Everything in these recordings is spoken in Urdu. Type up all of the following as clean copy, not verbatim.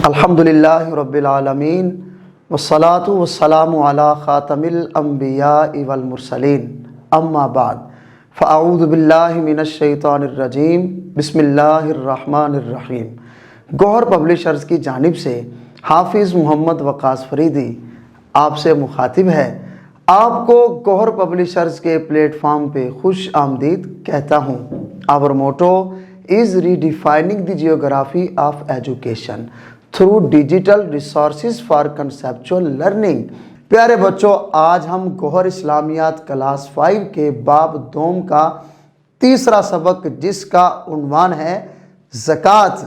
الحمدللہ رب العالمین والصلاة والسلام علی خاتم الانبیاء والمرسلین اما بعد فاعوذ باللہ من الشیطان الرجیم بسم اللہ الرحمن الرحیم۔ گوہر پبلشرز کی جانب سے حافظ محمد وقاص فریدی آپ سے مخاطب ہے۔ آپ کو گوہر پبلشرز کے پلیٹ فارم پہ خوش آمدید کہتا ہوں۔ Our motto is redefining the geography of education through digital resources for conceptual learning۔ پیارے بچوں، آج ہم گوہر اسلامیات کلاس 5 کے باب دوم کا تیسرا سبق جس کا عنوان ہے زکوٰۃ،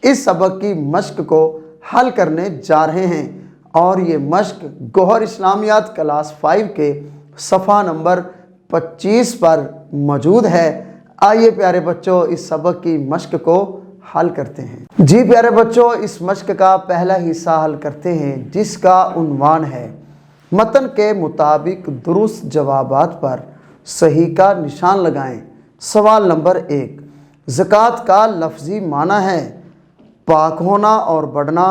اس سبق کی مشق کو حل کرنے جا رہے ہیں، اور یہ مشق گوہر اسلامیات کلاس 5 کے صفحہ نمبر 25 پر موجود ہے۔ آئیے پیارے بچوں اس سبق کی مشق کو حل کرتے ہیں۔ جی پیارے بچوں، اس مشق کا پہلا حصہ حل کرتے ہیں جس کا عنوان ہے متن کے مطابق درست جوابات پر صحیح کا نشان لگائیں۔ سوال نمبر 1، زکوٰۃ کا لفظی معنی ہے پاک ہونا اور بڑھنا،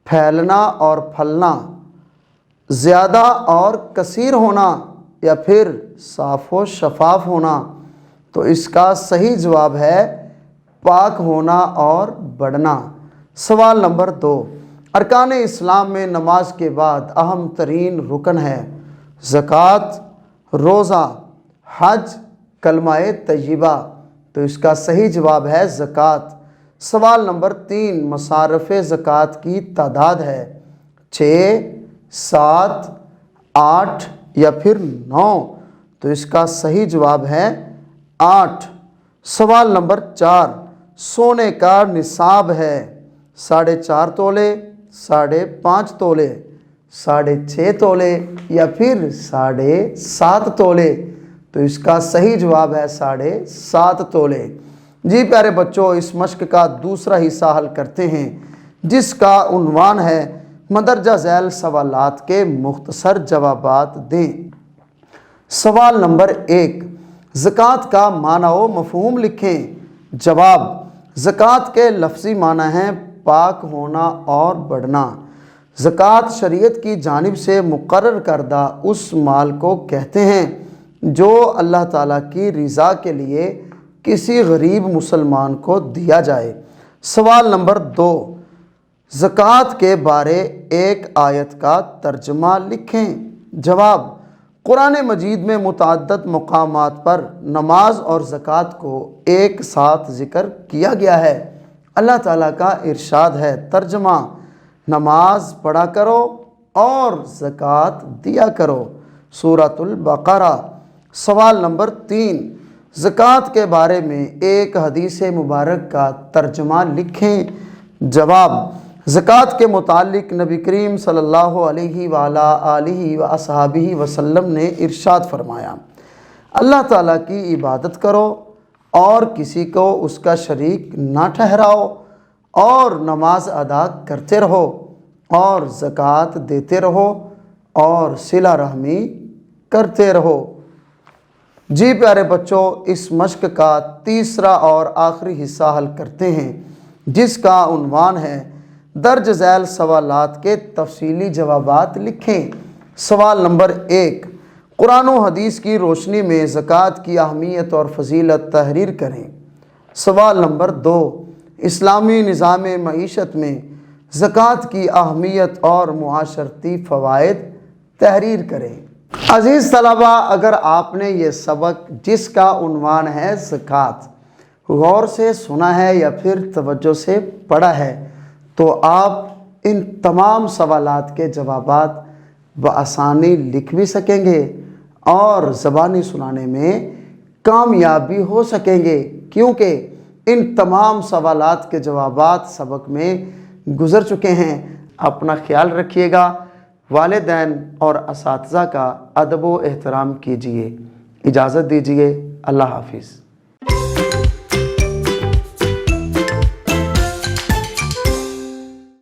پھیلنا اور پھلنا، زیادہ اور کثیر ہونا، یا پھر صاف و شفاف ہونا۔ تو اس کا صحیح جواب ہے پاک ہونا اور بڑھنا۔ سوال نمبر 2، ارکان اسلام میں نماز کے بعد اہم ترین رکن ہے زکوٰۃ، روزہ، حج، کلمہ طیبہ۔ تو اس کا صحیح جواب ہے زکوٰۃ۔ سوال نمبر 3، مصارف زکوٰۃ کی تعداد ہے 6، 7، 8 یا پھر 9۔ تو اس کا صحیح جواب ہے 8۔ سوال نمبر 4، سونے کا نصاب ہے 4.5 تولے، 5.5 تولے، 6.5 تولے یا پھر 7.5 تولے۔ تو اس کا صحیح جواب ہے 7.5 تولے۔ جی پیارے بچوں، اس مشق کا دوسرا حصہ حل کرتے ہیں جس کا عنوان ہے مندرجہ ذیل سوالات کے مختصر جوابات دیں۔ سوال نمبر 1، زکوٰۃ کا معنی و مفہوم لکھیں۔ جواب، زکوٰۃ کے لفظی معنی ہیں پاک ہونا اور بڑھنا۔ زکوٰۃ شریعت کی جانب سے مقرر کردہ اس مال کو کہتے ہیں جو اللہ تعالیٰ کی رضا کے لیے کسی غریب مسلمان کو دیا جائے۔ سوال نمبر 2، زکوٰۃ کے بارے ایک آیت کا ترجمہ لکھیں۔ جواب، قرآن مجید میں متعدد مقامات پر نماز اور زکوٰۃ کو ایک ساتھ ذکر کیا گیا ہے۔ اللہ تعالیٰ کا ارشاد ہے، ترجمہ، نماز پڑھا کرو اور زکوٰۃ دیا کرو، سورۃ البقرہ۔ سوال نمبر 3، زکوٰۃ کے بارے میں ایک حدیث مبارک کا ترجمہ لکھیں۔ جواب، زکوٰۃ کے متعلق نبی کریم صلی اللہ علیہ وآلہ آلہ وصحبہ وسلم نے ارشاد فرمایا، اللہ تعالیٰ کی عبادت کرو اور کسی کو اس کا شریک نہ ٹھہراؤ، اور نماز ادا کرتے رہو اور زکوٰۃ دیتے رہو اور صلہ رحمی کرتے رہو۔ جی پیارے بچوں، اس مشق کا تیسرا اور آخری حصہ حل کرتے ہیں جس کا عنوان ہے درج ذیل سوالات کے تفصیلی جوابات لکھیں۔ سوال نمبر 1، قرآن و حدیث کی روشنی میں زکوٰۃ کی اہمیت اور فضیلت تحریر کریں۔ سوال نمبر 2، اسلامی نظام معیشت میں زکوٰۃ کی اہمیت اور معاشرتی فوائد تحریر کریں۔ عزیز طلبہ، اگر آپ نے یہ سبق جس کا عنوان ہے زکوٰۃ غور سے سنا ہے یا پھر توجہ سے پڑھا ہے تو آپ ان تمام سوالات کے جوابات بآسانی لکھ بھی سکیں گے اور زبانی سنانے میں کامیاب بھی ہو سکیں گے، کیونکہ ان تمام سوالات کے جوابات سبق میں گزر چکے ہیں۔ اپنا خیال رکھیے گا، والدین اور اساتذہ کا ادب و احترام کیجیے۔ اجازت دیجیے، اللہ حافظ۔